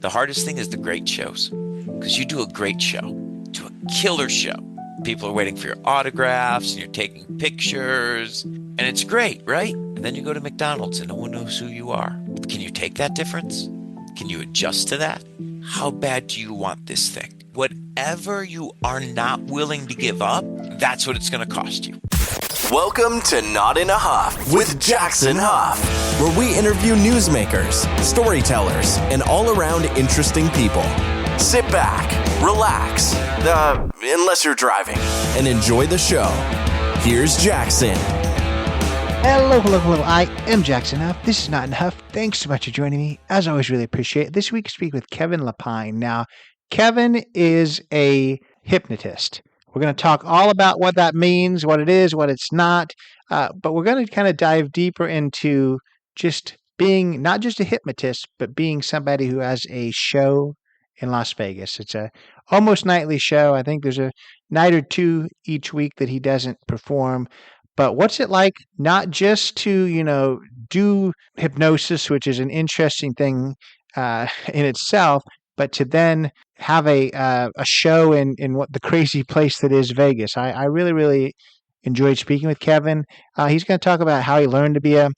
The hardest thing is the great shows, because you do a great show, do a killer show. People are waiting for your autographs and you're taking pictures, and it's great, right? And then you go to McDonald's and no one knows who you are. Can you take that difference? Can you adjust to that? How bad do you want this thing? Whatever you are not willing to give up, that's what it's going to cost you. Welcome to Not in a Huff with Jackson Huff, where we interview newsmakers, storytellers, and all-around interesting people. Sit back, relax, unless you're driving, and enjoy the show. Here's Jackson. Hello. I am Jackson Huff. This is Not in a Huff. Thanks so much for joining me. As always, really appreciate it. This week, I speak with Kevin Lepine. Now, Kevin is a hypnotist. We're going to talk all about what that means, what it is, what it's not. But we're going to kind of dive deeper into just being not just a hypnotist, but being somebody who has a show in Las Vegas. It's a almost nightly show. I think there's a night or two each week that he doesn't perform. But what's it like not just to, do hypnosis, which is an interesting thing in itself, but to then have a show in what the crazy place that is Vegas. I really enjoyed speaking with Kevin. He's going to talk about how he learned to be a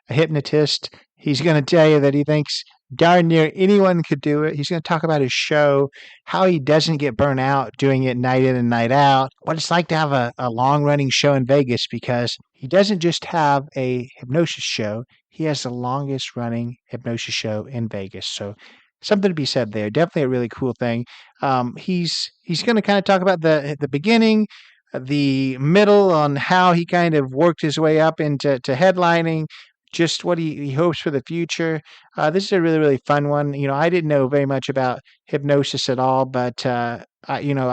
hypnotist. He's going to tell you that he thinks darn near anyone could do it. He's going to talk about his show, how he doesn't get burnt out doing it night in and night out, what it's like to have a long-running show in Vegas, because he doesn't just have a hypnosis show, he has the longest-running hypnosis show in Vegas. So something to be said there. Definitely a really cool thing. He's going to kind of talk about the beginning, the middle, on how he kind of worked his way up into headlining, just what he hopes for the future. This is a really fun one. I didn't know very much about hypnosis at all, but I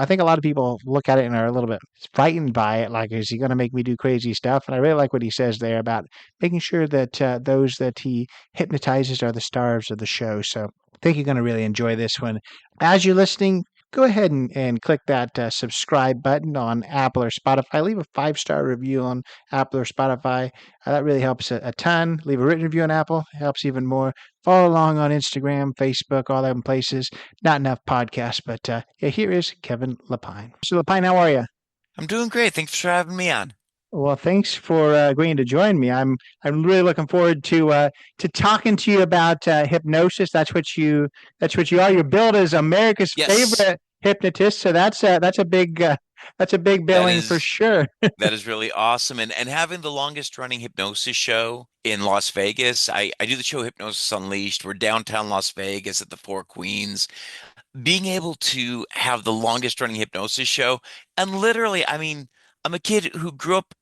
think a lot of people look at it and are a little bit frightened by it. Like, is he going to make me do crazy stuff? And I really like what he says there about making sure that those that he hypnotizes are the stars of the show. So I think you're going to really enjoy this one. As you're listening, go ahead and click that subscribe button on Apple or Spotify. Leave a 5-star review on Apple or Spotify. That really helps a ton. Leave a written review on Apple. Helps even more. Follow along on Instagram, Facebook, all them places. Not enough podcasts, but here is Kevin Lepine. So Lepine, how are you? I'm doing great. Thanks for having me on. Well, thanks for agreeing to join me. I'm really looking forward to talking to you about hypnosis. That's what you are. You're billed as America's Yes. favorite hypnotist, so that's a big billing for sure. That is really awesome. And having the longest running hypnosis show in Las Vegas, I do the show Hypnosis Unleashed. We're downtown Las Vegas at the Four Queens. Being able to have the longest running hypnosis show, and literally, I mean, I'm a kid who grew up,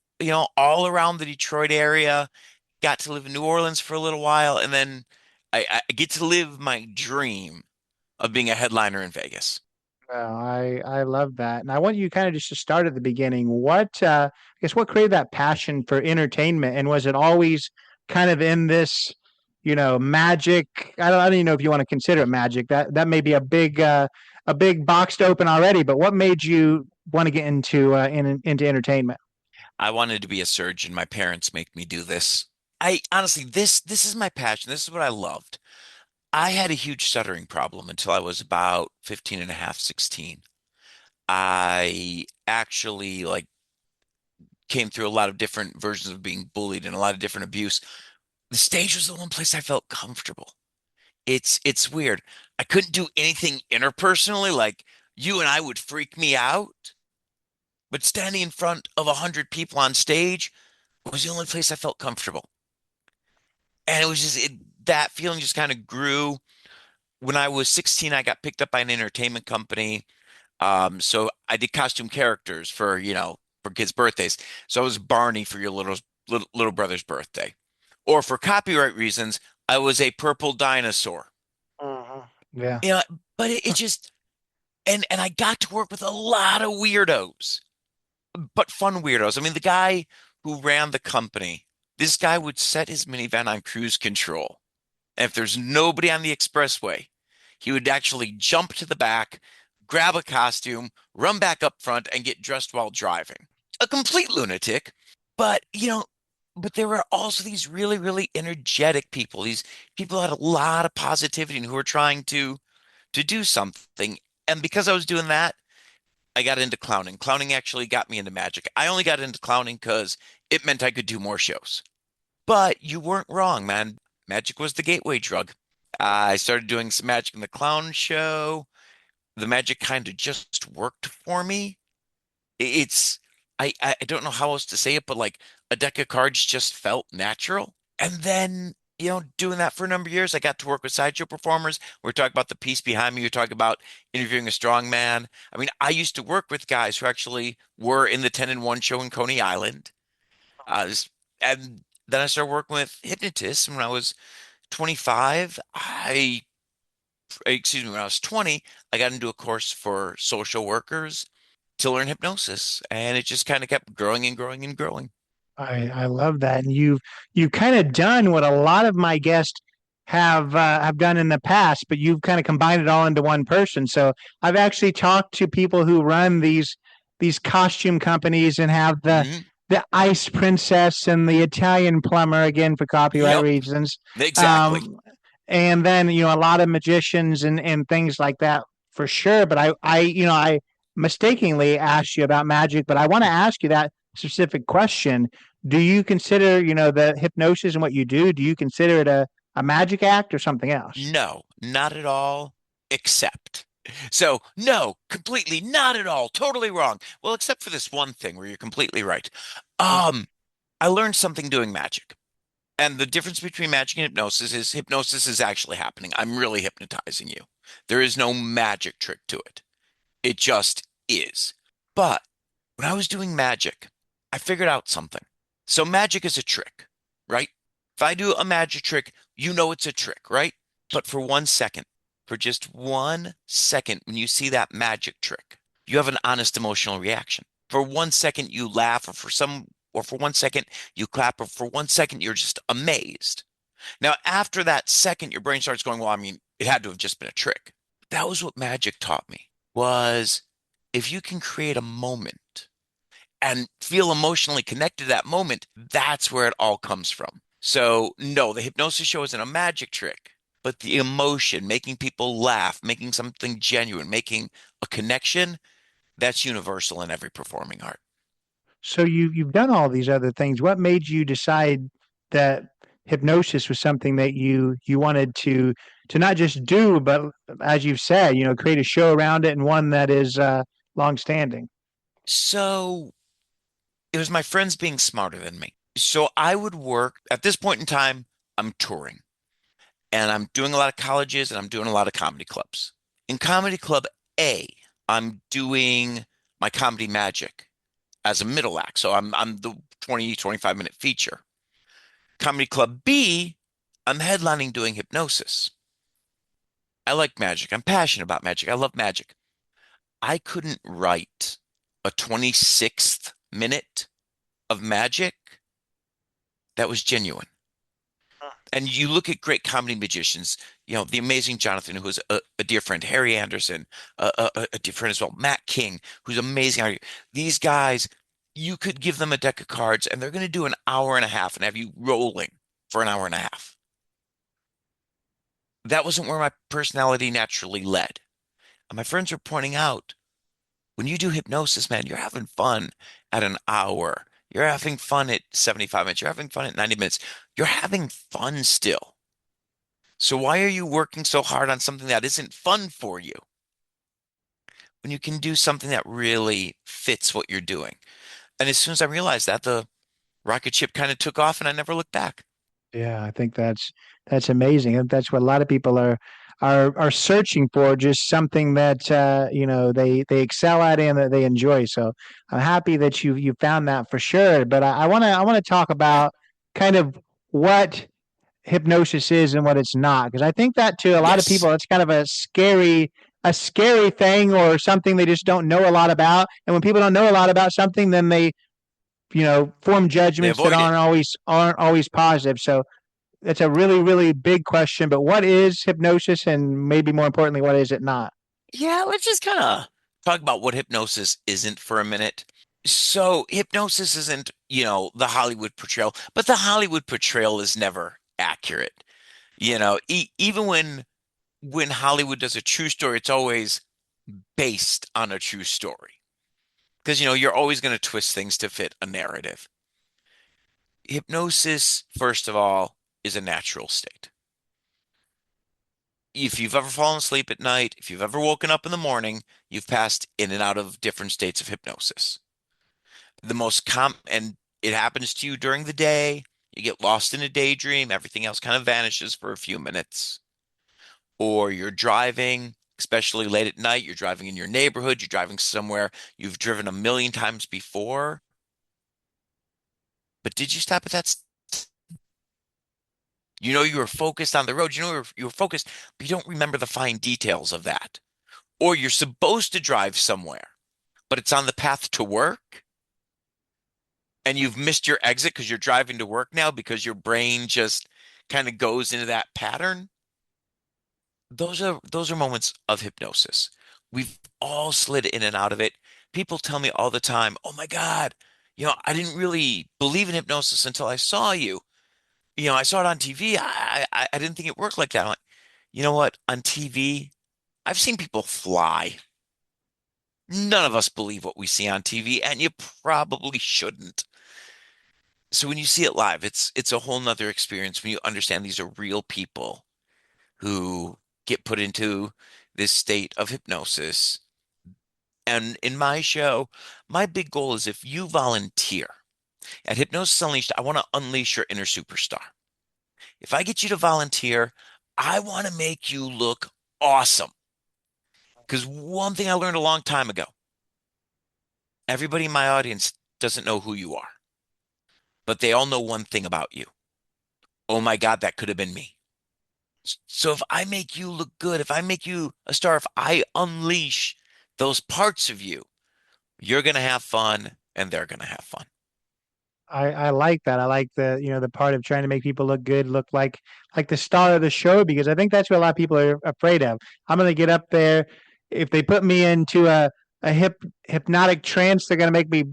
all around the Detroit area, got to live in New Orleans for a little while, and then I get to live my dream of being a headliner in Vegas. Well, I love that, and I want you kind of just to start at the beginning. I guess what created that passion for entertainment, and was it always kind of in this, magic? I don't even know if you want to consider it magic. That may be a big box to open already. But what made you want to get into entertainment? I wanted to be a surgeon. My parents make me do this. I honestly, this is my passion. This is what I loved. I had a huge stuttering problem until I was about 15 and a half, 16. I actually came through a lot of different versions of being bullied and a lot of different abuse. The stage was the one place I felt comfortable. It's weird. I couldn't do anything interpersonally, like you and I would freak me out, but standing in front of 100 people on stage was the only place I felt comfortable. And it was that feeling just kind of grew. When I was 16, I got picked up by an entertainment company. So I did costume characters for kids' birthdays. So I was Barney for your little brother's birthday. Or for copyright reasons, I was a purple dinosaur. Uh-huh. Yeah. You know, but it just and I got to work with a lot of weirdos, but fun weirdos. I mean, the guy who ran the company, this guy would set his minivan on cruise control. And if there's nobody on the expressway, he would actually jump to the back, grab a costume, run back up front, and get dressed while driving. A complete lunatic, but but there were also these really, really energetic people. These people had a lot of positivity and who were trying to to do something. And because I was doing that, I got into clowning. Clowning actually got me into magic. I only got into clowning because it meant I could do more shows. But you weren't wrong, man. Magic was the gateway drug. I started doing some magic in the clown show. The magic kind of just worked for me. It's I don't know how else to say it, but like a deck of cards just felt natural. And then, doing that for a number of years, I got to work with sideshow performers. We're talking about the piece behind me. You're talking about interviewing a strong man. I mean, I used to work with guys who actually were in the 10 and 1 show in Coney Island. And then I started working with hypnotists when I was 25. Excuse me, when I was 20, I got into a course for social workers to learn hypnosis, and it just kind of kept growing and growing and growing. I love that, and you've kind of done what a lot of my guests have done in the past, but you've kind of combined it all into one person. So I've actually talked to people who run these costume companies and have Hmm. the ice princess and the Italian plumber again for copyright Yep, reasons. exactly. Um, and then a lot of magicians and things like that for sure. But I mistakenly asked you about magic, but I want to ask you that specific question. Do you consider the hypnosis and what you do you consider it a magic act or something else? No, not at all, except. So, no, completely not at all, totally wrong. Well, except for this one thing where you're completely right. Um, I learned something doing magic. And the difference between magic and hypnosis is actually happening. I'm really hypnotizing you. There is no magic trick to it. It just is. But when I was doing magic, I figured out something. So magic is a trick, right? If I do a magic trick, you know it's a trick, right? But for 1 second, for just 1 second, when you see that magic trick, you have an honest emotional reaction. For 1 second, you laugh, or for 1 second, you clap, or for 1 second, you're just amazed. Now, after that second, your brain starts going, well, I mean, it had to have just been a trick. That was what magic taught me, was if you can create a moment and feel emotionally connected to that moment, that's where it all comes from. So, no, the hypnosis show isn't a magic trick, but the emotion, making people laugh, making something genuine, making a connection, that's universal in every performing art. So you've done all these other things. What made you decide that hypnosis was something that you wanted to not just do, but as you've said, create a show around it and one that is long standing? So, it was my friends being smarter than me. So, I would work at this point in time, I'm touring and I'm doing a lot of colleges and I'm doing a lot of comedy clubs. In Comedy Club A, I'm doing my comedy magic as a middle act. So I'm the 20, 25 minute feature. Comedy Club B, I'm headlining doing hypnosis. I like magic. I'm passionate about magic. I love magic. I couldn't write a 26th minute of magic that was genuine. And you look at great comedy magicians, the amazing Jonathan, who is a dear friend, Harry Anderson, a dear friend as well, Matt King, who's amazing. These guys, you could give them a deck of cards and they're going to do an hour and a half and have you rolling for an hour and a half. That wasn't where my personality naturally led. And my friends were pointing out, when you do hypnosis, man, you're having fun at an hour. You're having fun at 75 minutes. You're having fun at 90 minutes. You're having fun still. So why are you working so hard on something that isn't fun for you when you can do something that really fits what you're doing? And as soon as I realized that, the rocket ship kind of took off and I never looked back. Yeah, I think that's amazing. And that's what a lot of people are searching for, just something that they excel at and that they enjoy. So I'm happy that you found that for sure. But I want to talk Yeah. about kind of what hypnosis is and what it's not, because I think that to a lot of Yes. people it's kind of a scary thing or something they just don't know a lot about. And when people don't know a lot about something, then they form They judgments that avoid it. aren't always positive. So that's a really, really big question. But what is hypnosis, and maybe more importantly, what is it not? Yeah, let's just kind of talk about what hypnosis isn't for a minute. So, hypnosis isn't, the Hollywood portrayal, but the Hollywood portrayal is never accurate. Even when when Hollywood does a true story, it's always based on a true story. Because, you're always going to twist things to fit a narrative. Hypnosis, first of all, is a natural state. If you've ever fallen asleep at night, if you've ever woken up in the morning, you've passed in and out of different states of hypnosis. And it happens to you during the day. You get lost in a daydream, everything else kind of vanishes for a few minutes. Or you're driving, especially late at night, you're driving in your neighborhood, you're driving somewhere you've driven a million times before. But did you stop at you were focused on the road, you were focused, but you don't remember the fine details of that. Or you're supposed to drive somewhere, but it's on the path to work and you've missed your exit because you're driving to work now because your brain just kind of goes into that pattern. Those are moments of hypnosis. We've all slid in and out of it. People tell me all the time, "Oh my God, I didn't really believe in hypnosis until I saw you. I saw it on TV. I didn't think it worked like that." I'm like, you know what? On TV, I've seen people fly. None of us believe what we see on TV, and you probably shouldn't. So when you see it live, it's a whole nother experience when you understand these are real people who get put into this state of hypnosis. And in my show, my big goal is if you volunteer at Hypnosis Unleashed, I want to unleash your inner superstar. If I get you to volunteer, I want to make you look awesome. Because one thing I learned a long time ago, everybody in my audience doesn't know who you are, but they all know one thing about you. Oh my God, that could have been me. So if I make you look good, if I make you a star, if I unleash those parts of you, you're going to have fun and they're going to have fun. I like that. I like the part of trying to make people look good, look like the star of the show, because I think that's what a lot of people are afraid of. I'm gonna get up there. If they put me into a hypnotic trance, they're gonna make me,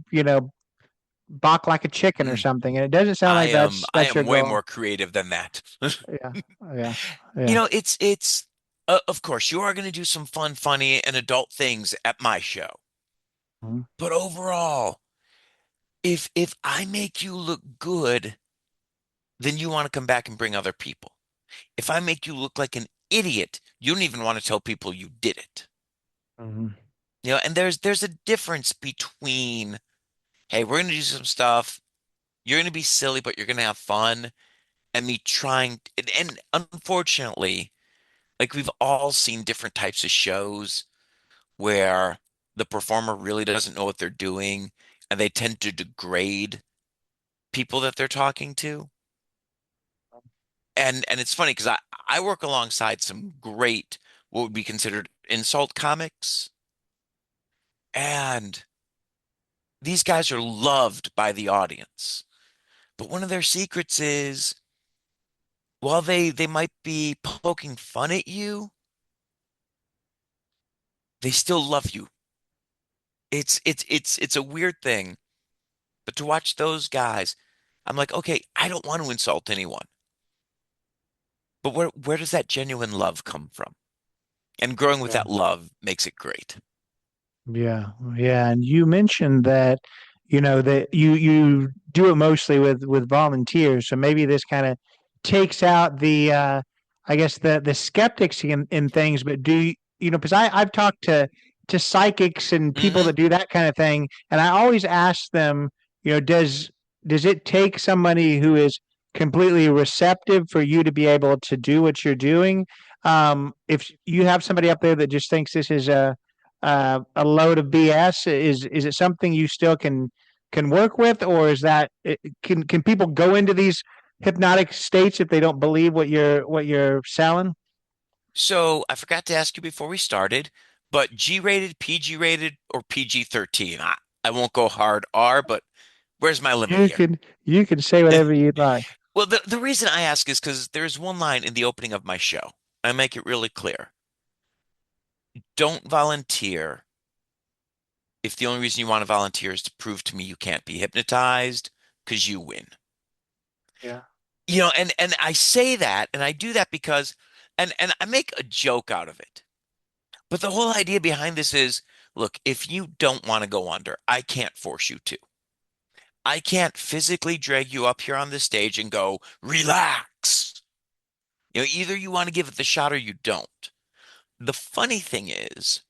balk like a chicken or Mm. something. And it doesn't sound I like am I that's your am way goal. more creative than that. Yeah, yeah, yeah. It's of course you are going to do some fun, funny, and adult things at my show. Mhm. But overall, if I make you look good, then you want to come back and bring other people. If I make you look like an idiot, you don't even want to tell people you did it. Mhm. And there's a difference between, hey, we're going to do some stuff. You're going to be silly, but you're going to have fun. And me trying, and unfortunately, like we've all seen different types of shows where the performer really doesn't know what they're doing and they tend to degrade people that they're talking to. And it's funny because I work alongside some great what would be considered insult comics. And these guys are loved by the audience. But one of their secrets is while they might be poking fun at you, they still love you. It's a weird thing. But to watch those guys, I'm like, okay, I don't want to insult anyone. But where does that genuine love come from? And growing with Yeah. that love makes it great. Yeah, yeah, and you mentioned that that you do it mostly with volunteers, so maybe this kind of takes out the I guess the skeptics in things, but because I've talked to psychics and people Hmm. that do that kind of thing, and I always ask them, does it take somebody who is completely receptive for you to be able to do what you're doing? If you have somebody up there that just thinks this is a load of BS? Is it something you still can work with, or is that can people go into these hypnotic states if they don't believe what you're selling? So I forgot to ask you before we started, but G-rated, PG-rated, or PG-13? I won't go hard R, but where's my limit You here? can you can say whatever you'd like. Well, the reason I ask is because there's one line in the opening of my show. I make it really clear. Don't volunteer if the only reason you want to volunteer is to prove to me you can't be hypnotized because you win. Yeah. And I say that and I do that because and I make a joke out of it. But the whole idea behind this is, look, if you don't want to go under, I can't force you to. I can't physically drag you up here on the stage and go, relax. Either you want to give it the shot or you don't. The funny thing is,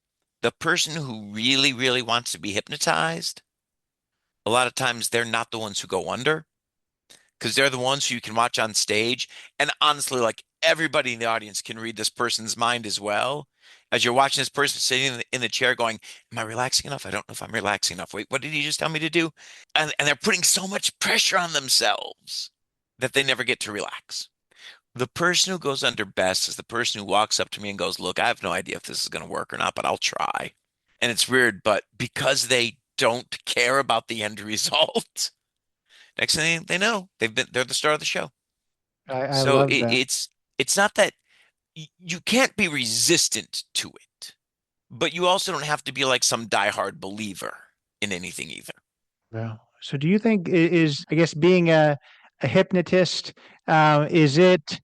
the person who really, really wants to be hypnotized, a lot of times they're not the ones who go under because they're the ones who you can watch on stage. And honestly, like everybody in the audience can read this person's mind as well. As you're watching this person sitting in the chair going, am I relaxing enough? I don't know if I'm relaxing enough. Wait, what did he just tell me to do? And they're putting so much pressure on themselves that they never get to relax. The person who goes under best is the person who walks up to me and goes, look, I have no idea if this is going to work or not, but I'll try. And it's weird, but because they don't care about the end result, next thing they know, they're the star of the show. I So love that. it's not that you can't be resistant to it, but you also don't have to be like some diehard believer in anything either. Yeah. So do you think is, I guess, being a hypnotist, is it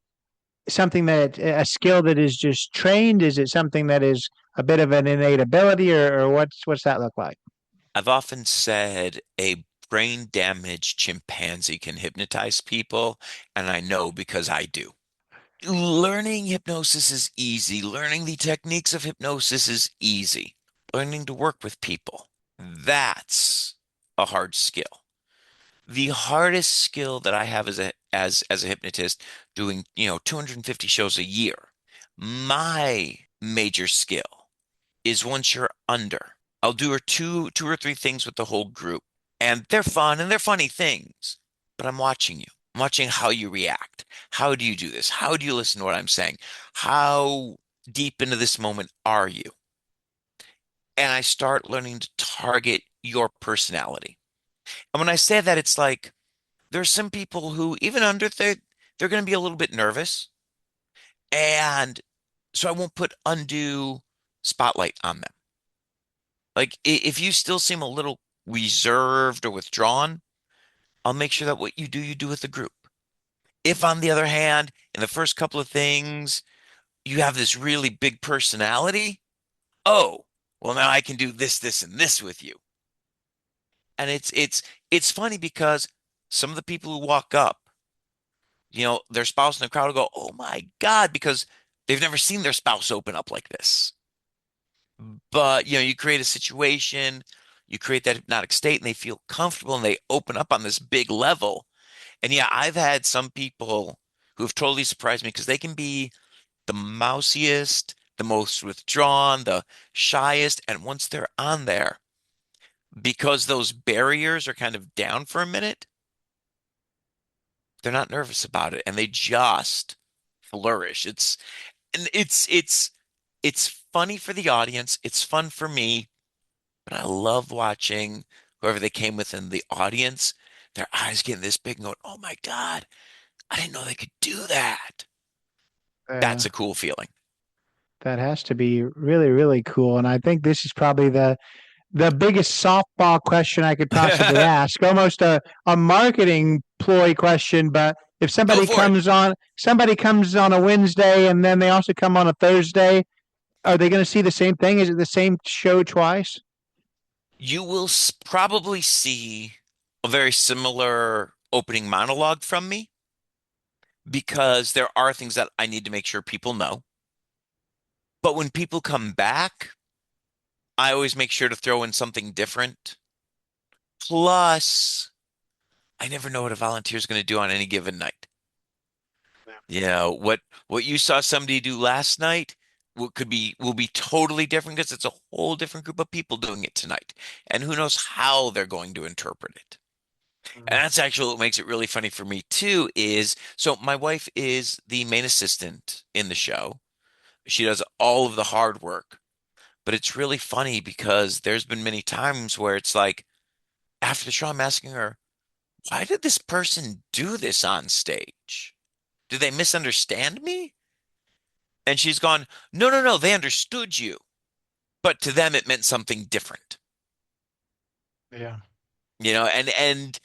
something that a skill that is just trained? Is it something that is a bit of an innate ability, or what's that look like? I've often said a brain damaged chimpanzee can hypnotize people, and I know because I do. Learning hypnosis is easy. Learning the techniques of hypnosis is easy. Learning to work with people, that's a hard skill. The hardest skill that I have as a hypnotist doing, 250 shows a year. My major skill is once you're under. I'll do two or three things with the whole group, and they're fun and they're funny things, but I'm watching you. I'm watching how you react. How do you do this? How do you listen to what I'm saying? How deep into this moment are you? And I start learning to target your personality. And when I say that, it's like there's some people who, even under, they're going to be a little bit nervous. And so I won't put undue spotlight on them. Like if you still seem a little reserved or withdrawn, I'll make sure that what you do with the group. If, on the other hand, in the first couple of things, you have this really big personality, oh, well, now I can do this, this, and this with you. And it's funny because some of the people who walk up, their spouse in the crowd will go, "Oh my God," because they've never seen their spouse open up like this. But, you create a situation, you create that hypnotic state, and they feel comfortable and they open up on this big level. And yeah, I've had some people who have totally surprised me because they can be the mousiest, the most withdrawn, the shyest. And once they're on there, because those barriers are kind of down for a minute, they're not nervous about it and they just flourish. It's funny for the audience. It's fun for me, but I love watching whoever they came with in the audience, their eyes getting this big and going, "Oh my God, I didn't know they could do that." Uh, That's a cool feeling. that has to be really, really cool. And I think this is probably the biggest softball question I could possibly ask. Almost a marketing ploy question, but if Go for it. somebody comes on a Wednesday and then they also come on a Thursday, are they going to see the same thing? Is it the same show twice? You will probably see a very similar opening monologue from me because there are things that I need to make sure people know. But when people come back, I always make sure to throw in something different. Plus, I never know what a volunteer is going to do on any given night. What you saw somebody do last night will be totally different because it's a whole different group of people doing it tonight. And who knows how they're going to interpret it. And that's actually what makes it really funny for me too is so my wife is the main assistant in the show. She does all of the hard work, but it's really funny because there's been many times where it's like after the show, I'm asking her, why did this person do this on stage? Did they misunderstand me? And she's gone, no, no, no, they understood you. But to them, it meant something different, Yeah. and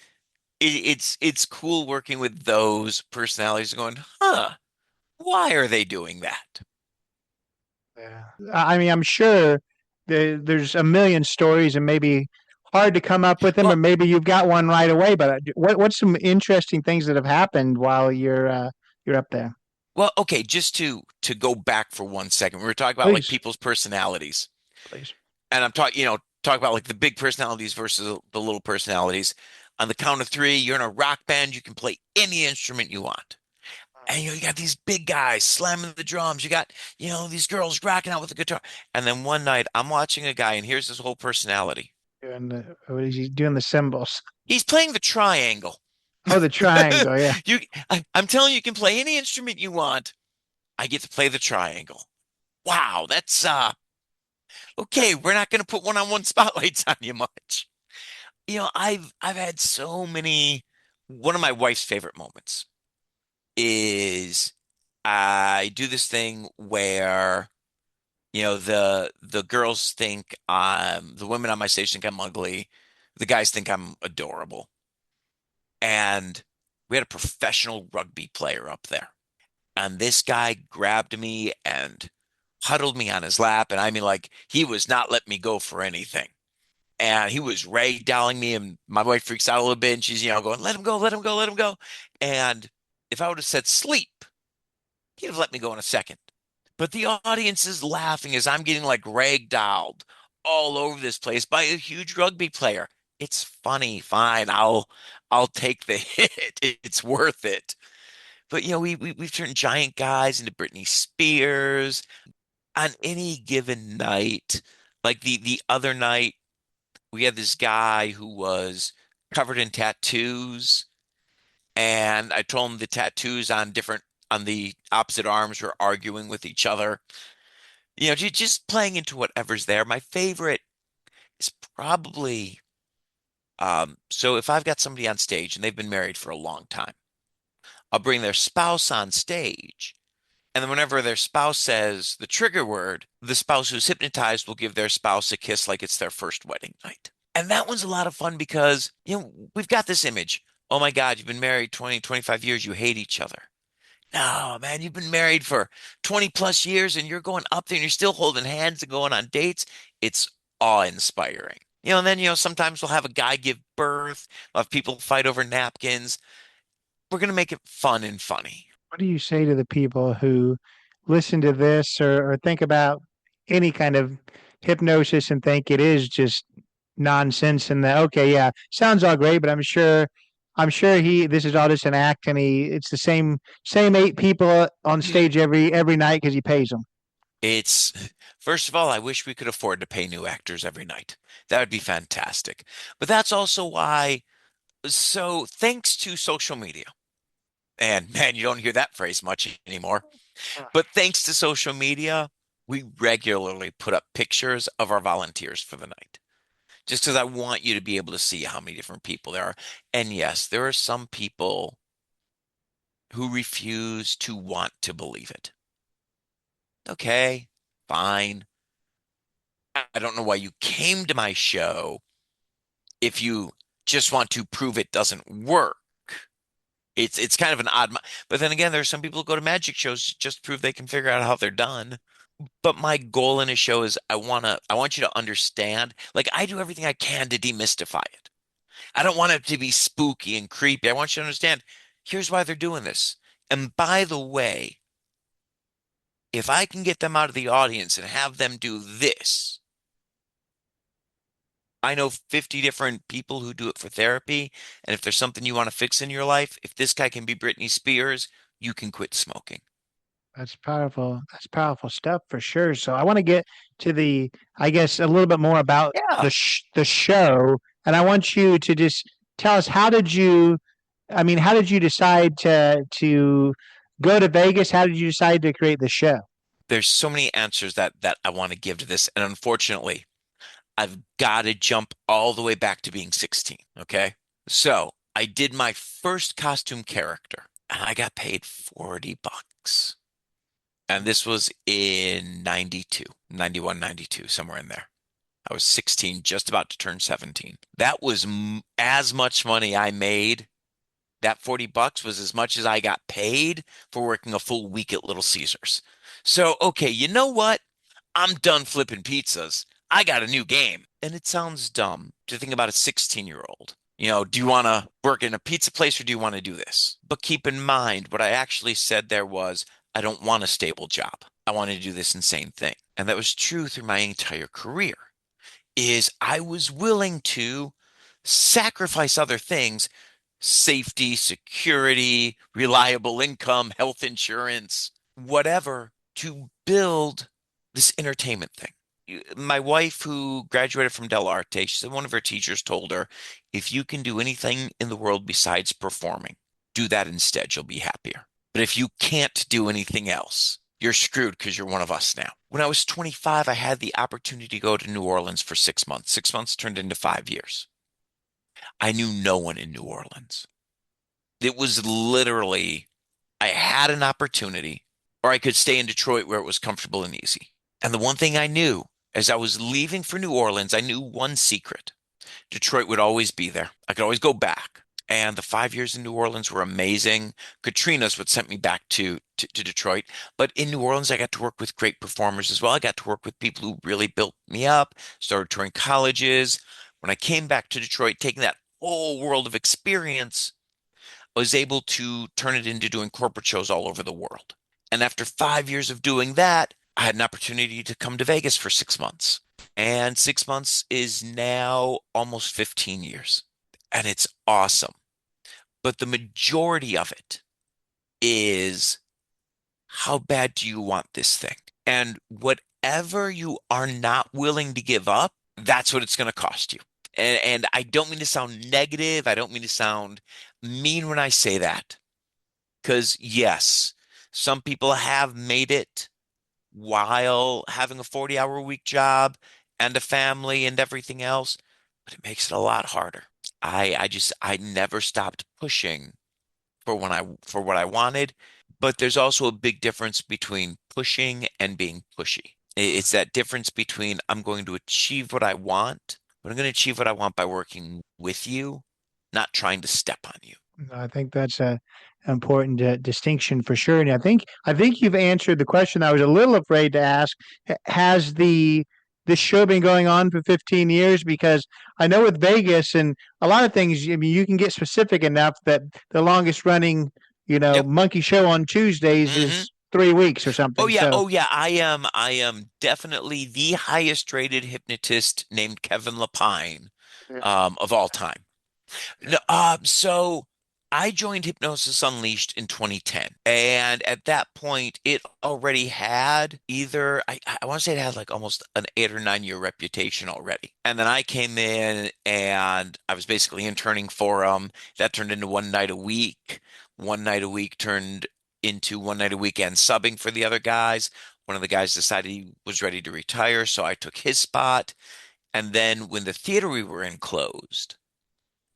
it's cool working with those personalities going, huh, Why are they doing that? Yeah. I mean, I'm sure there's a million stories and maybe hard to come up with them, or Well, maybe you've got one right away. But what's some interesting things that have happened while you're up there? well, okay, just to go back for 1 second. We were talking about like Please, people's personalities. please. And I'm talking, talk about like the big personalities versus the little personalities. On the count of three, you're in a rock band, you can play any instrument you want. And you got these big guys slamming the drums. You got, these girls rocking out with the guitar. And then one night I'm watching a guy and here's his whole personality. What is he doing the symbols? He's playing the triangle. Oh, the triangle. Yeah. I'm telling you, you can play any instrument you want. I get to play the triangle. Wow, that's okay. We're not going to put one-on-one spotlights on you much. I've had so many. One of my wife's favorite moments is I do this thing where the girls think the women on my station think I'm ugly, the guys think I'm adorable, and we had a professional rugby player up there, and this guy grabbed me and huddled me on his lap, and I mean like he was not letting me go for anything. And he was ragdolling me, and my wife freaks out a little bit, and she's, going, let him go, let him go, let him go. And if I would have said sleep, he'd have let me go in a second. But the audience is laughing as I'm getting like ragdolled all over this place by a huge rugby player. It's funny, fine. I'll take the hit. It's worth it. But we've turned giant guys into Britney Spears on any given night. Like the other night, we had this guy who was covered in tattoos, and I told him the tattoos on the opposite arms were arguing with each other. Just playing into whatever's there. My favorite is probably so if I've got somebody on stage and they've been married for a long time, I'll bring their spouse on stage. And then whenever their spouse says the trigger word, the spouse who's hypnotized will give their spouse a kiss like it's their first wedding night. And that one's a lot of fun because, we've got this image. Oh my God, you've been married 20, 25 years, you hate each other. No, man, you've been married for 20 plus years and you're going up there and you're still holding hands and going on dates. It's awe-inspiring. And then, sometimes we'll have a guy give birth, we'll have people fight over napkins. We're going to make it fun and funny. What do you say to the people who listen to this or think about any kind of hypnosis and think it is just nonsense and that okay, yeah, sounds all great, but I'm sure he this is all just an act and it's the same eight people on stage every night because he pays them. It's, first of all, I wish we could afford to pay new actors every night. That would be fantastic. But that's also why, so thanks to social media, and man, you don't hear that phrase much anymore. But thanks to social media, we regularly put up pictures of our volunteers for the night. Just because I want you to be able to see how many different people there are. And yes, there are some people who refuse to want to believe it. Okay, fine. I don't know why you came to my show if you just want to prove it doesn't work. It's kind of an odd, but then again, there are some people who go to magic shows just to prove they can figure out how they're done. But my goal in a show is I want you to understand, like I do everything I can to demystify it. I don't want it to be spooky and creepy. I want you to understand, here's why they're doing this. And by the way, if I can get them out of the audience and have them do this, I know 50 different people who do it for therapy. And if there's something you want to fix in your life, if this guy can be Britney Spears, you can quit smoking. That's powerful. That's powerful stuff for sure. So I want to get to I guess, a little bit more about Yeah. the show, and I want you to just tell us how did you decide to go to Vegas? How did you decide to create the show? There's so many answers that I want to give to this. And unfortunately, I've got to jump all the way back to being 16. Okay. So I did my first costume character and I got paid 40 bucks. And this was in 92, 91, 92, somewhere in there. I was 16, just about to turn 17. That was as much money I made That $40 was as much as I got paid for working a full week at Little Caesars. So, okay, you know what? I'm done flipping pizzas. I got a new game. And it sounds dumb to think about a 16-year-old. Do you want to work in a pizza place or do you want to do this? But keep in mind, what I actually said there was, I don't want a stable job. I want to do this insane thing. And that was true through my entire career, is I was willing to sacrifice other things, safety, security, reliable income, health insurance, whatever, to build this entertainment thing. My wife, who graduated from Del Arte, she said one of her teachers told her, if you can do anything in the world besides performing, do that instead. You'll be happier. But if you can't do anything else, you're screwed because you're one of us now. When I was 25, I had the opportunity to go to New Orleans for 6 months. 6 months turned into 5 years. I knew no one in New Orleans. It was literally, I had an opportunity, or I could stay in Detroit where it was comfortable and easy. And the one thing I knew as I was leaving for New Orleans, I knew one secret. Detroit would always be there. I could always go back. And the 5 years in New Orleans were amazing. Katrina's what sent me back to Detroit. But in New Orleans, I got to work with great performers as well. I got to work with people who really built me up, started touring colleges. When I came back to Detroit, taking that whole world of experience, I was able to turn it into doing corporate shows all over the world. And after 5 years of doing that, I had an opportunity to come to Vegas for 6 months. And 6 months is now almost 15 years. And it's awesome. But the majority of it is, how bad do you want this thing? And whatever you are not willing to give up, that's what it's going to cost you. And I don't mean to sound negative. I don't mean to sound mean when I say that. Because yes, some people have made it while having a 40-hour week job and a family and everything else, but it makes it a lot harder. I never stopped pushing for what I wanted, but there's also a big difference between pushing and being pushy. It's that difference between, I'm going to achieve what I want, but I'm going to achieve what I want by working with you, not trying to step on you. I think that's a important distinction for sure. And I think you've answered the question I was a little afraid to ask. Has this show been going on for 15 years? Because I know with Vegas and a lot of things, I mean, you can get specific enough that the longest running, Yep. monkey show on Tuesdays Hmm. is 3 weeks or Oh something. yeah, So oh yeah. I am definitely the highest rated hypnotist named Kevin Lepine, of all time. No, so I joined Hypnosis Unleashed in 2010, and at that point, it already had either I want to say it had like almost an 8 or 9 year reputation already. And then I came in, and I was basically interning for them. That turned into one night a week. One night a week turned into one night a weekend subbing for the other guys. One of the guys decided he was ready to retire, so I took his spot. And then when the theater we were in closed,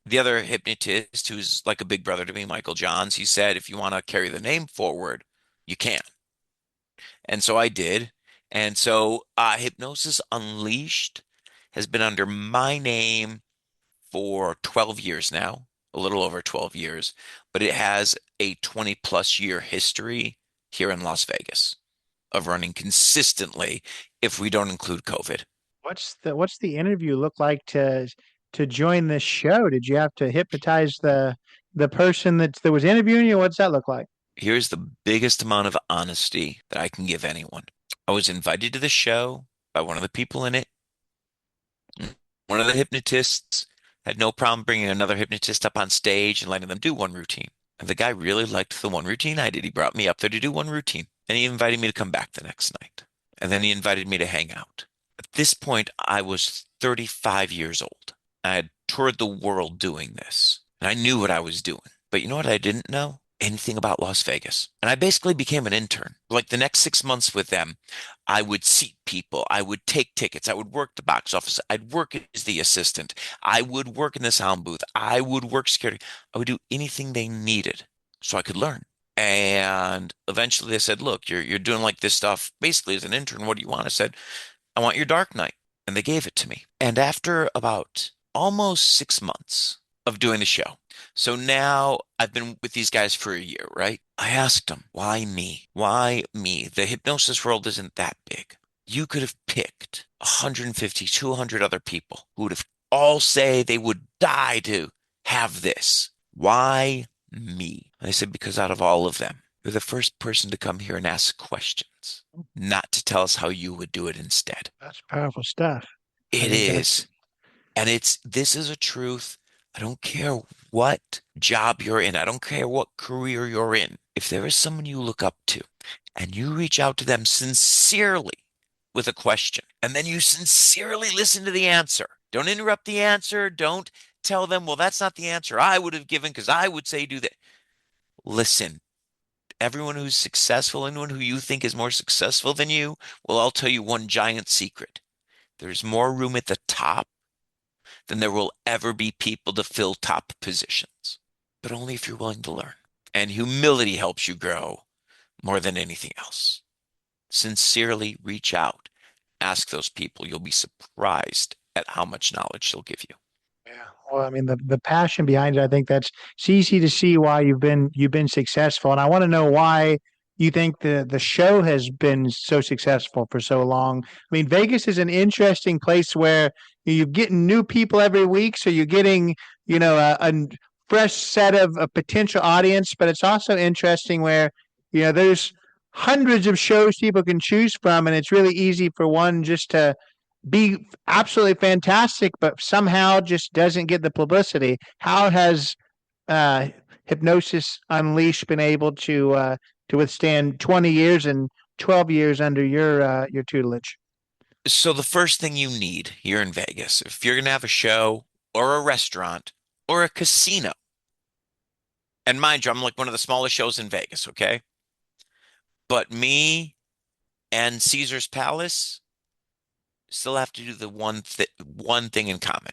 the other hypnotist, who's like a big brother to me, Michael Johns, he said, if you want to carry the name forward, you can. And so I did. And so Hypnosis Unleashed has been under my name for 12 years now, a little over 12 years, but it has a 20 plus year history here in Las Vegas of running consistently if we don't include COVID. what's the interview look like to join this show? Did you have to hypnotize the person that was interviewing you? What's that look like? Here's the biggest amount of honesty that I can give anyone. I was invited to the show by one of the people in it. One of the hypnotists had no problem bringing another hypnotist up on stage and letting them do one routine. And the guy really liked the one routine I did. He brought me up there to do one routine, and he invited me to come back the next night. And then he invited me to hang out. At this point, I was 35 years old. I had toured the world doing this, and I knew what I was doing. But you know what I didn't know? Anything about Las Vegas. And I basically became an intern. Like the next 6 months with them, I would seat people. I would take tickets. I would work the box office. I'd work as the assistant. I would work in the sound booth. I would work security. I would do anything they needed so I could learn. And eventually they said, look, you're doing like this stuff basically as an intern. What do you want? I said, I want your Dark Knight. And they gave it to me. And after about almost 6 months, of doing the show. So now I've been with these guys for a year, right? I asked them, why me? Why me? The hypnosis world isn't that big. You could have picked 150, 200 other people who would have all say they would die to have this. Why me? I said, because out of all of them, you're the first person to come here and ask questions, not to tell us how you would do it instead. That's powerful stuff. I It think that's is. And this is a truth. I don't care what job you're in. I don't care what career you're in. If there is someone you look up to and you reach out to them sincerely with a question, and then you sincerely listen to the answer, don't interrupt the answer. Don't tell them, well, that's not the answer I would have given because I would say do that. Listen, everyone who's successful, anyone who you think is more successful than you, well, I'll tell you one giant secret. There's more room at the top than there will ever be people to fill top positions, but only if you're willing to learn. And humility helps you grow more than anything else. Sincerely reach out, ask those people. You'll be surprised at how much knowledge they'll give you. yeah. Well, I mean the passion behind it, I think that's it's easy to see why you've been successful. And I want to know why you think the show has been so successful for so long. I mean, Vegas is an interesting place where you're getting new people every week, so you're getting, a fresh set of a potential audience, but it's also interesting where, there's hundreds of shows people can choose from, and it's really easy for one just to be absolutely fantastic, but somehow just doesn't get the publicity. How has uh, Hypnosis Unleashed been able to withstand 20 years and 12 years under your tutelage? So the first thing you need here in Vegas, if you're going to have a show or a restaurant or a casino, and mind you, I'm like one of the smallest shows in Vegas, okay? But me and Caesar's Palace still have to do the one thing in common.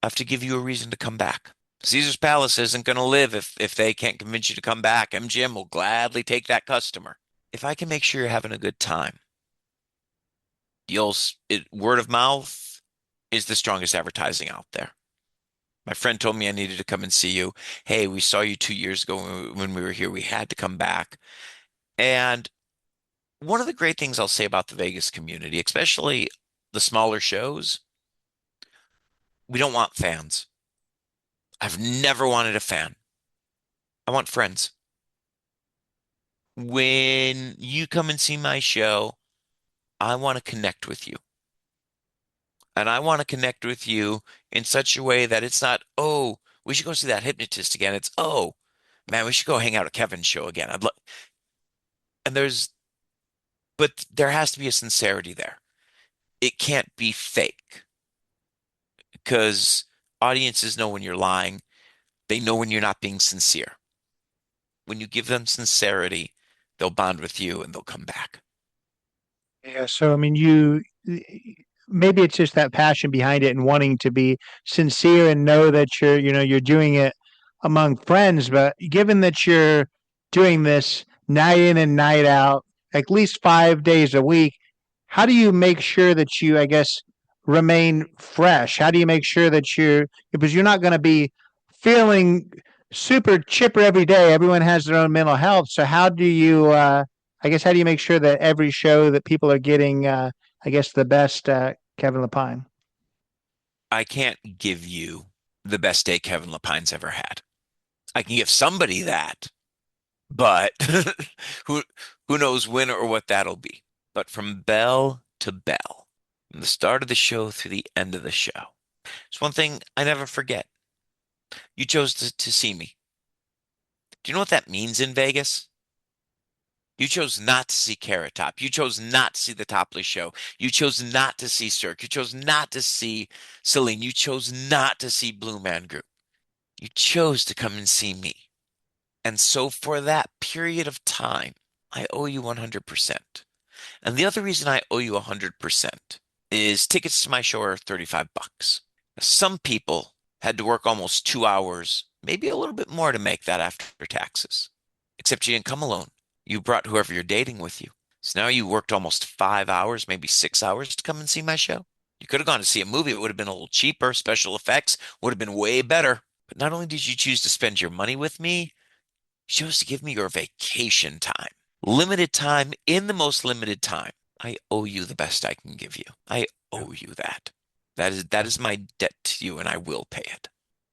I have to give you a reason to come back. Caesar's Palace isn't going to live if they can't convince you to come back. MGM will gladly take that customer. If I can make sure you're having a good time, word of mouth is the strongest advertising out there. My friend told me I needed to come and see you. Hey, we saw you 2 years ago when we were here. We had to come back. And one of the great things I'll say about the Vegas community, especially the smaller shows, we don't want fans. I've never wanted a fan. I want friends. When you come and see my show, I want to connect with you. And I want to connect with you in such a way that it's not, oh, we should go see that hypnotist again. It's, oh, man, we should go hang out at Kevin's show again. And but there has to be a sincerity there. It can't be fake because audiences know when you're lying. They know when you're not being sincere. When you give them sincerity, they'll bond with you and they'll come back. Yeah, so I mean, you maybe it's just that passion behind it and wanting to be sincere and know that you're doing it among friends. But given that you're doing this night in and night out, at least 5 days a week, how do you make sure that you, I guess, remain fresh? How do you make sure that because you're not going to be feeling super chipper every day. Everyone has their own mental health. So how do you, I guess, how do you make sure that every show that people are getting, I guess, the best Kevin Lepine? I can't give you the best day Kevin Lepine's ever had. I can give somebody that, but who who knows when or what that'll be. But from bell to bell, from the start of the show through the end of the show, it's one thing I never forget. You chose to see me. Do you know what that means in Vegas? You chose not to see Carrot Top. You chose not to see the Topless Show. You chose not to see Cirque. You chose not to see Celine. You chose not to see Blue Man Group. You chose to come and see me. And so for that period of time, I owe you 100%. And the other reason I owe you 100% is tickets to my show are 35 bucks. Some people had to work almost 2 hours, maybe a little bit more to make that after taxes. Except you didn't come alone. You brought whoever you're dating with you. So now you worked almost 5 hours, maybe 6 hours to come and see my show. You could have gone to see a movie. It would have been a little cheaper. Special effects would have been way better. But not only did you choose to spend your money with me, you chose to give me your vacation time. Limited time in the most limited time. I owe you the best I can give you. I owe you that. That is my debt to you, and I will pay it.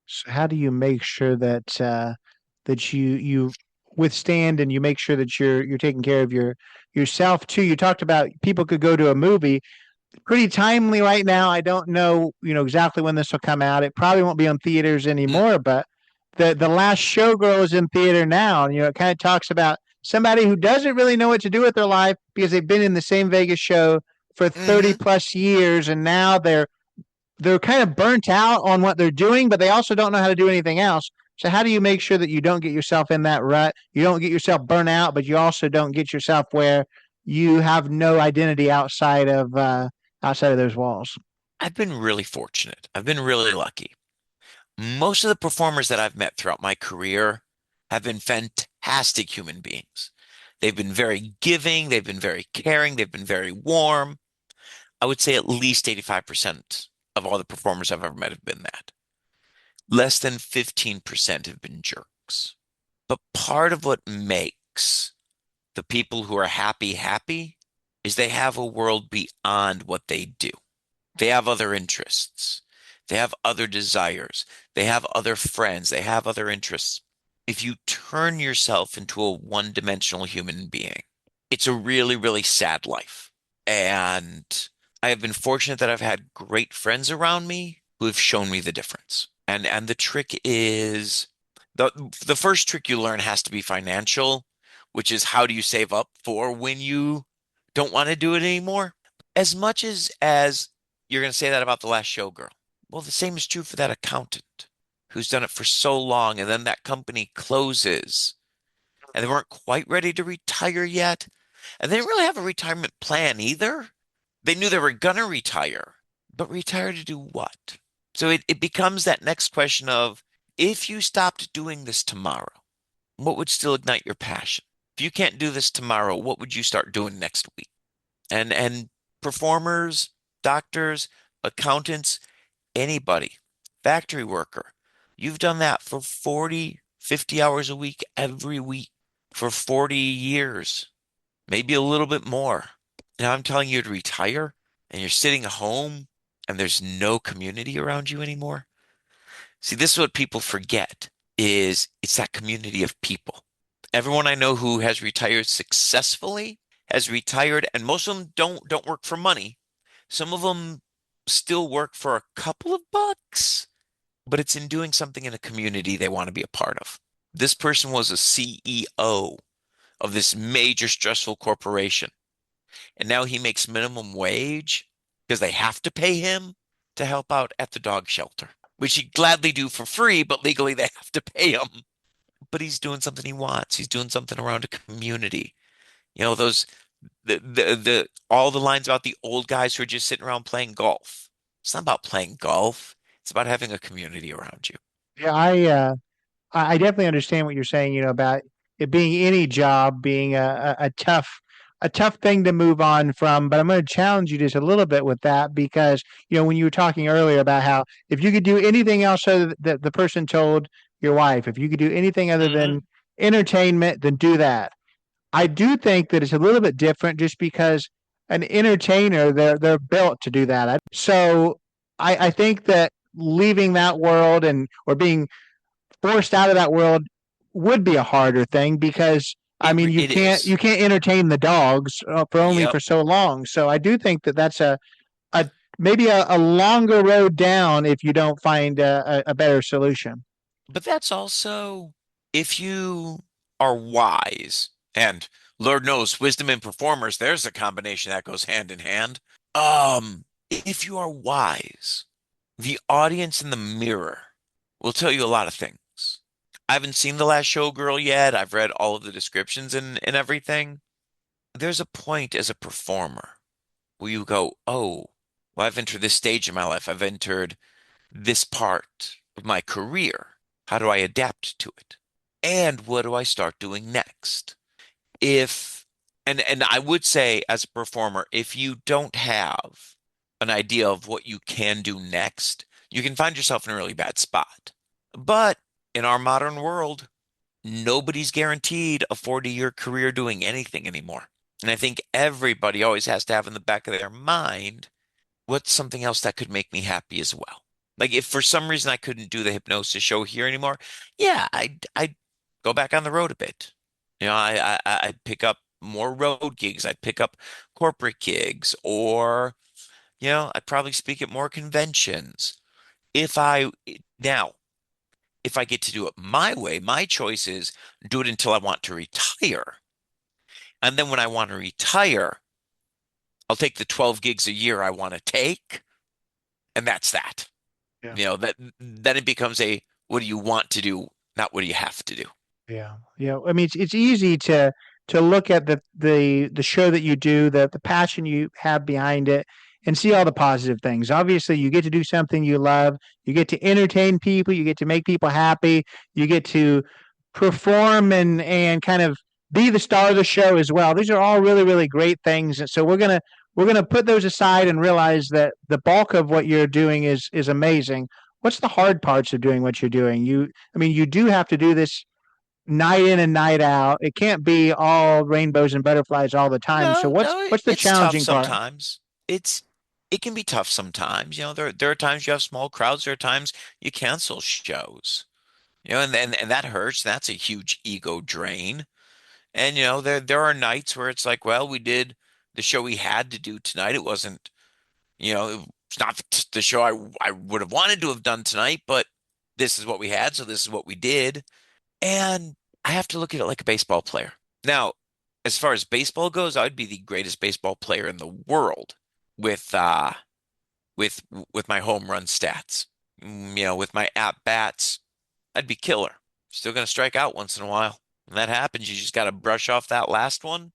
So how do you make sure that that you withstand and you make sure that you're taking care of yourself too? You talked about people could go to a movie pretty timely right now. I don't know, exactly when this will come out. It probably won't be on theaters Mm, anymore, but the last showgirl is in theater now, and it kind of talks about somebody who doesn't really know what to do with their life because they've been in the same Vegas show for 30 hmm plus years, and now they're kind of burnt out on what they're doing, but they also don't know how to do anything else. So how do you make sure that you don't get yourself in that rut? You don't get yourself burnt out, but you also don't get yourself where you have no identity outside of those walls. I've been really fortunate. I've been really lucky. Most of the performers that I've met throughout my career have been fantastic human beings. They've been very giving, they've been very caring, they've been very warm. I would say at least 85% of all the performers I've ever met have been that. Less than 15% have been jerks. But part of what makes the people who are happy happy is they have a world beyond what they do. They have other interests. They have other desires. They have other friends. They have other interests. If you turn yourself into a one-dimensional human being, it's a really, really sad life. And I have been fortunate that I've had great friends around me who have shown me the difference. And the trick is the the first trick you learn has to be financial, which is how do you save up for when you don't want to do it anymore? As much as you're going to say that about the last showgirl. Well, the same is true for that accountant who's done it for so long, and then that company closes, and they weren't quite ready to retire yet. And they didn't really have a retirement plan either. They knew they were gonna retire, but retire to do what? So it becomes that next question of if you stopped doing this tomorrow, what would still ignite your passion? If you can't do this tomorrow, what would you start doing next week? And performers, doctors, accountants, anybody, factory worker, you've done that for 40, 50 hours a week every week for 40 years, maybe a little bit more. Now I'm telling you to retire and you're sitting at home and there's no community around you anymore. See, this is what people forget is it's that community of people. Everyone I know who has retired successfully has retired, and most of them don't work for money. Some of them still work for a couple of bucks, but it's in doing something in a community they want to be a part of. This person was a CEO of this major stressful corporation, and now he makes minimum wage because they have to pay him to help out at the dog shelter, which he'd gladly do for free, but legally they have to pay him. But he's doing something he wants. He's doing something around a community. Those the all the lines about the old guys who are just sitting around playing golf. It's not about playing golf. It's about having a community around you. Yeah, I definitely understand what you're saying, about it being any job being a tough thing to move on from. But I'm going to challenge you just a little bit with that because, when you were talking earlier about how if you could do anything else other that the person told your wife, if you could do anything other than Hmm. entertainment, then do that. I do think that it's a little bit different just because an entertainer, they're built to do that. So I think that leaving that world and or being forced out of that world would be a harder thing because I mean you It can't is. you can't entertain the dogs for only Yep. for so long. So I do think that that's a maybe a longer road down if you don't find a better solution. But that's also if you are wise, and Lord knows wisdom and performers, there's a combination that goes hand in hand. If you are wise, the audience in the mirror will tell you a lot of things. I haven't seen The Last Showgirl yet. I've read all of the descriptions and everything. There's a point as a performer where you go, oh, well, I've entered this stage in my life. I've entered this part of my career. How do I adapt to it? And what do I start doing next? If and I would say as a performer, if you don't have an idea of what you can do next, you can find yourself in a really bad spot. But in our modern world, nobody's guaranteed a 40-year career doing anything anymore. And I think everybody always has to have in the back of their mind, what's something else that could make me happy as well? Like if for some reason I couldn't do the hypnosis show here anymore, yeah, I'd go back on the road a bit. I'd pick up more road gigs. I'd pick up corporate gigs, or I'd probably speak at more conventions. If I now, if I get to do it my way, my choice is do it until I want to retire. And then when I want to retire, I'll take the 12 gigs a year I want to take, and that's that. Yeah. That then it becomes a what do you want to do, not what do you have to do. Yeah, yeah. I mean, it's easy to look at the show that you do, the passion you have behind it, and see all the positive things. Obviously, you get to do something you love. You get to entertain people. You get to make people happy. You get to perform and kind of be the star of the show as well. These are all really really great things. And so we're gonna put those aside and realize that the bulk of what you're doing is amazing. What's the hard parts of doing what you're doing? I mean, you do have to do this night in and night out. It can't be all rainbows and butterflies all the time. So No, what's no, what's the it's tough challenging part? sometimes. It can be tough sometimes. There are times you have small crowds, there are times you cancel shows. And that hurts. That's a huge ego drain. And there are nights where it's like, well, we did the show we had to do tonight. It wasn't, it's not the show I would have wanted to have done tonight, but this is what we had, so this is what we did. And I have to look at it like a baseball player. Now, as far as baseball goes, I would be the greatest baseball player in the world with uh with with my home run stats. With my at bats, I'd be killer. Still gonna strike out once in a while. When that happens, you just gotta brush off that last one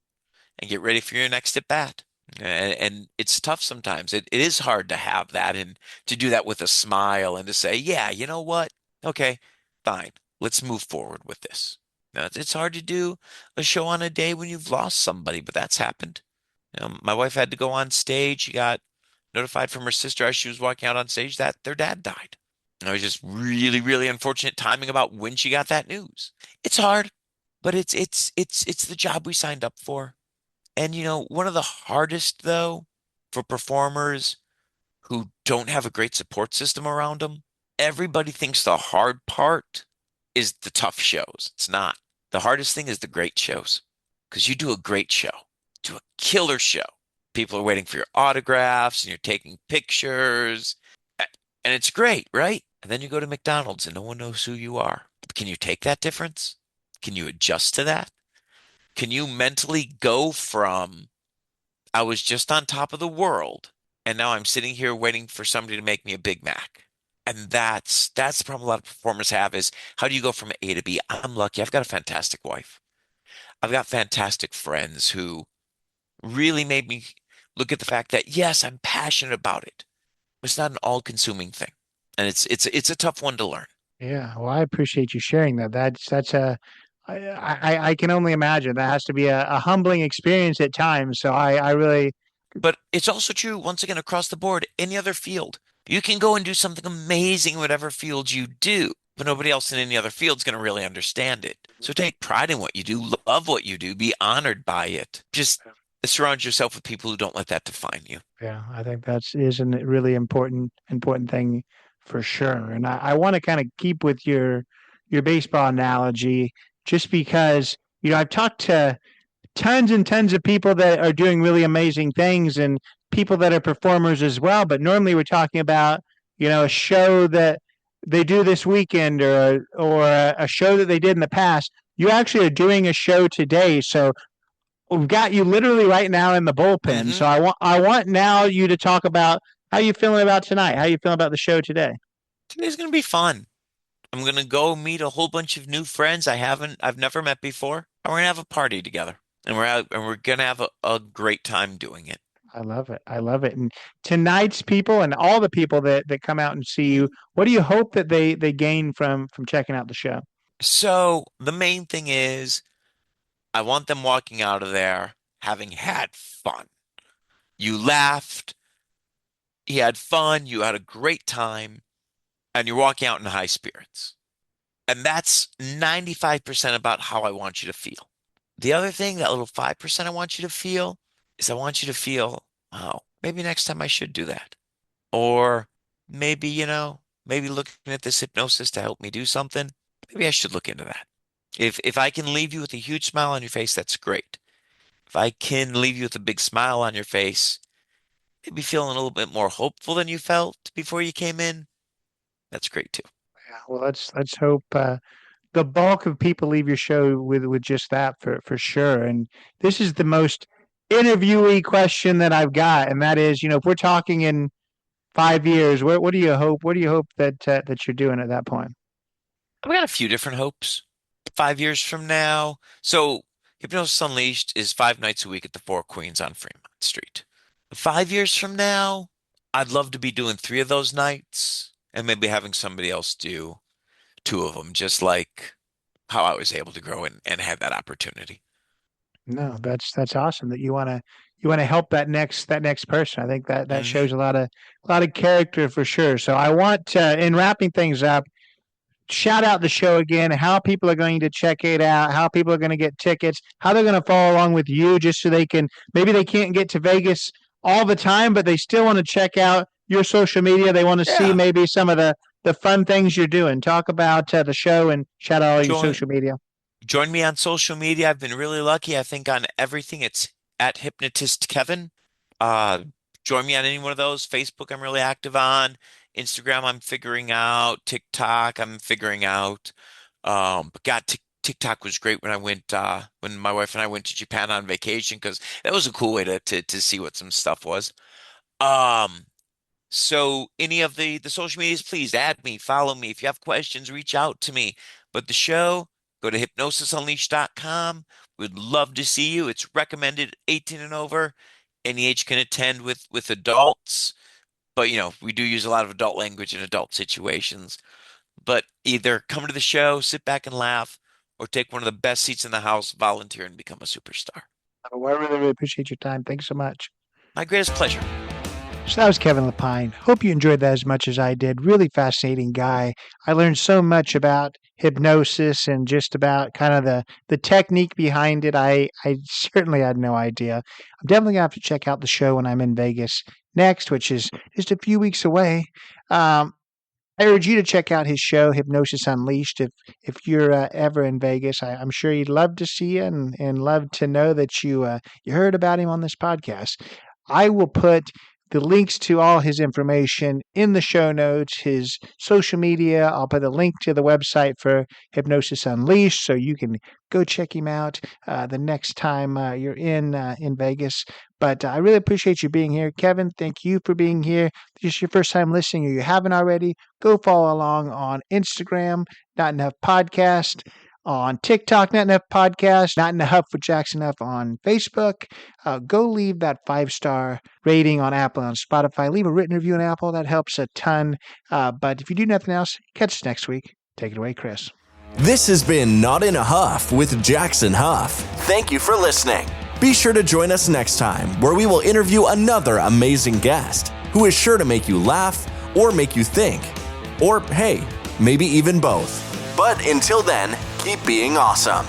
and get ready for your next at bat. And it's tough sometimes. It is hard to have that and to do that with a smile and to say, yeah, you know what? Okay, fine. Let's move forward with this. Now, it's hard to do a show on a day when you've lost somebody, but that's happened. My wife had to go on stage. She got notified from her sister as she was walking out on stage that their dad died. It was just really, really unfortunate timing about when she got that news. It's hard, but it's the job we signed up for. And one of the hardest though for performers who don't have a great support system around them, everybody thinks the hard part is the tough shows. It's not. The hardest thing is the great shows. Because you do a great show, do a killer show. People are waiting for your autographs and you're taking pictures. And it's great, right? And then you go to McDonald's and no one knows who you are. Can you take that difference? Can you adjust to that? Can you mentally go from I was just on top of the world and now I'm sitting here waiting for somebody to make me a Big Mac? And that's the problem a lot of performers have is how do you go from A to B? I'm lucky. I've got a fantastic wife. I've got fantastic friends who really made me look at the fact that yes, I'm passionate about it. It's not an all-consuming thing. And it's a tough one to learn. Yeah, well, I appreciate you sharing that. That's a I can only imagine that has to be a humbling experience at times. So I really But it's also true, once again, across the board, any other field. You can go and do something amazing in whatever field you do, but nobody else in any other field is going to really understand it. So take pride in what you do, love what you do, be honored by it. Just surround yourself with people who don't let that define you. yeah, I think that's is a really important thing for sure. And I want to kind of keep with your baseball analogy just because I've talked to tons and tons of people that are doing really amazing things and people that are performers as well. But normally we're talking about, a show that they do this weekend or a show that they did in the past. You actually are doing a show today. So we've got you literally right now in the bullpen. Hmm. So I want now you to talk about how you feeling about tonight. How you feeling about the show today? Today's going to be fun. I'm going to go meet a whole bunch of new friends I've never met before. And we're going to have a party together. And we're going to have a great time doing it. I love it. I love it. And tonight's people and all the people that come out and see you, Mhm. what do you hope that they gain from checking out the show? So the main thing is I want them walking out of there having had fun. You laughed, you had fun, you had a great time, and you're walking out in high spirits. And that's 95% about how I want you to feel. The other thing, that little 5% I want you to feel is I want you to feel, oh, maybe next time I should do that. Or maybe, maybe looking at this hypnosis to help me do something, maybe I should look into that. If I can leave you with a huge smile on your face, that's great. If I can leave you with a big smile on your face, maybe feeling a little bit more hopeful than you felt before you came in, that's great too. Yeah, well, let's hope the bulk of people leave your show with just that for sure. And this is the most interviewee question that I've got, and that is, if we're talking in 5 years, what do you hope? What do you hope that you're doing at that point? I've got a few different hopes. 5 years from now. So Hypnosis Unleashed is 5 nights a week at the Four Queens on Fremont Street. 5 years from now, I'd love to be doing 3 of those nights and maybe having somebody else do 2 of them, just like how I was able to grow and have that opportunity. No, that's awesome that you want to help that next person. I think that Hmm. shows a lot of character for sure. So I want to, in wrapping things up, shout out the show again, how people are going to check it out, how people are going to get tickets, how they're going to follow along with you, just so maybe they can't get to Vegas all the time, but they still want to check out your social media. They want to see Yeah. maybe some of the fun things you're doing. Talk about the show and shout out all your Join social media. join me on social media. I've been really lucky. I think on everything it's at Hypnotist Kevin. Uh, Join me on any one of those. Facebook, I'm really active on. Instagram, I'm figuring out. TikTok, I'm figuring out. But God, TikTok was great when I went when my wife and I went to Japan on vacation because that was a cool way to see what some stuff was. Um, so any of the social medias, please add me, follow me. If you have questions, reach out to me. But the show, go to hypnosisunleashed.com. We'd love to see you. It's recommended 18 and over. Any age can attend with adults, but we do use a lot of adult language in adult situations. But either come to the show, sit back and laugh, or take one of the best seats in the house, volunteer and become a superstar. Oh, I really, really appreciate your time. Thanks so much. My greatest pleasure. So that was Kevin Lepine. Hope you enjoyed that as much as I did. Really fascinating guy. I learned so much about hypnosis and just about kind of the technique behind it. I certainly had no idea. I'm definitely gonna have to check out the show when I'm in Vegas next, which is just a few weeks away. Um, I urge you to check out his show, Hypnosis Unleashed. If you're ever in Vegas, I'm sure he'd love to see you and love to know that you heard about him on this podcast. I will put the links to all his information in the show notes, his social media. I'll put a link to the website for Hypnosis Unleashed so you can go check him out the next time you're in Vegas. But I really appreciate you being here. Kevin, thank you for being here. If this is your first time listening or you haven't already, go follow along on Instagram, Not Enough Podcast, on TikTok, Not Enough Podcast, Not Enough with Jackson Huff on Facebook. Go leave that 5-star rating on Apple and on Spotify. Leave a written review on Apple. That helps a ton. But if you do nothing else, catch us next week. Take it away, Chris. This has been Not in a Huff with Jackson Huff. Thank you for listening. Be sure to join us next time where we will interview another amazing guest who is sure to make you laugh or make you think. Or, hey, maybe even both. But until then, keep being awesome.